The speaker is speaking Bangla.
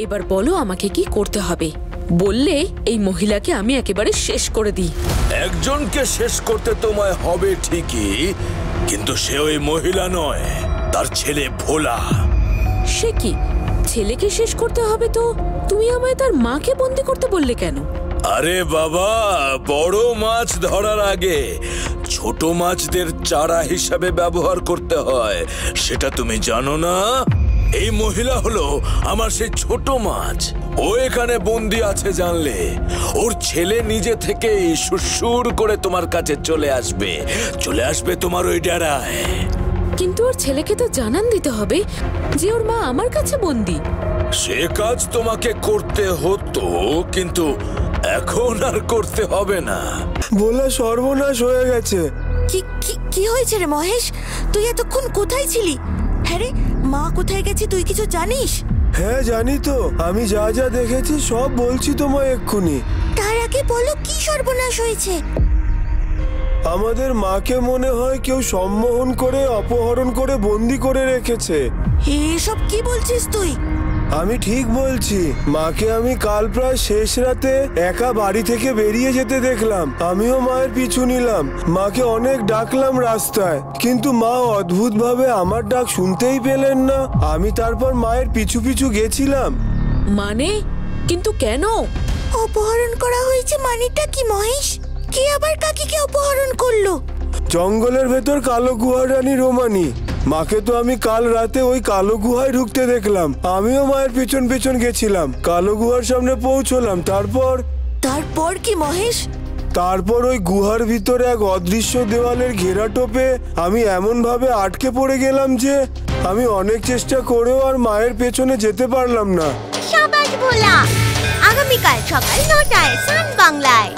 এবার বলো আমাকে কি করতে হবে, বললে এই মহিলাকে আমি একেবারে শেষ করে দিই। একজনকে শেষ করতে তোমায় হবে ঠিকই, কিন্তু সে ওই মহিলা নয়, তার ছেলে ভোলা। সে কি, ছেলেকে শেষ করতে হবে? তো তুমি আমায় তার মাকে বন্দি করতে বললে কেন? আরে বাবা, বড় মাছ ধরার আগে ছোট মাছদের চারা হিসাবে ব্যবহার করতে হয়, সেটা তুমি জানো না? এই মহিলা হলো আমার সেই ছোট মাছ। ও এখানে বন্দি আছে জানলে ওর ছেলে নিজে থেকে সুরসুর করে তোমার কাছে চলে আসবে তোমার ওই ডেরায়। কিন্তু ওর ছেলেকে তো জানান দিতে হবে যে ওর মা আমার কাছে বন্দি। সে কাজ তোমাকে করতে হতো, কিন্তু এখন আর করতে হবে না। বলে সর্বনাশ হয়ে গেছে। কি হয়েছে রে মহেশ? তুই এতক্ষণ কোথায় ছিলি? হ্যাঁ রে, মা কোথায় গেছে তুই কিছু জানিস? হ্যাঁ জানি তো, আমি যা যা দেখেছি সব বলছি তোমায় এক্ষুনি। তার আগে বলো কি সর্বনাশ হয়েছে? আমাদের মাকে মনে হয় কেউ সম্মোহন করে অপহরণ করে বন্দি করে রেখেছে। এসব কি বলছিস তুই? আমি ঠিক বলছি। মাকে আমি কাল প্রায় শেষ রাতে একা বাড়ি থেকে বেরিয়ে যেতে দেখলাম। আমিও মায়ের পিছু নিলাম। মাকে অনেক ডাকলাম রাস্তায়, কিন্তু মা অদ্ভুতভাবে আমার ডাক শুনতেই পেলেন না। আমি তারপর মায়ের পিছু পিছু গেছিলাম। মানে? কিন্তু কেন? অপহরণ করা হয়েছে মানেটা কি মহেশ? কে আবার কাকিকে অপহরণ করলো? জঙ্গলের ভেতর কালো গুহা রানী রোমানি। মাকে তো আমি কাল রাতে ওই কালো গুহায় ঢুকতে দেখলাম। আমিও মায়ের পিছন পিছন গেছিলাম। কালো গুহার সামনে পৌঁছলাম। তারপর কি মহেশ? তারপর ওই গুহার ভিতরে এক অদৃশ্য দেওয়ালের ঘেরাটোপে আমি এমন ভাবে আটকে পড়ে গেলাম যে আমি অনেক চেষ্টা করেও আর মায়ের পেছনে যেতে পারলাম না। সাবাস ভোলা, আগামীকাল সকাল ৯টায় সান বাংলায়।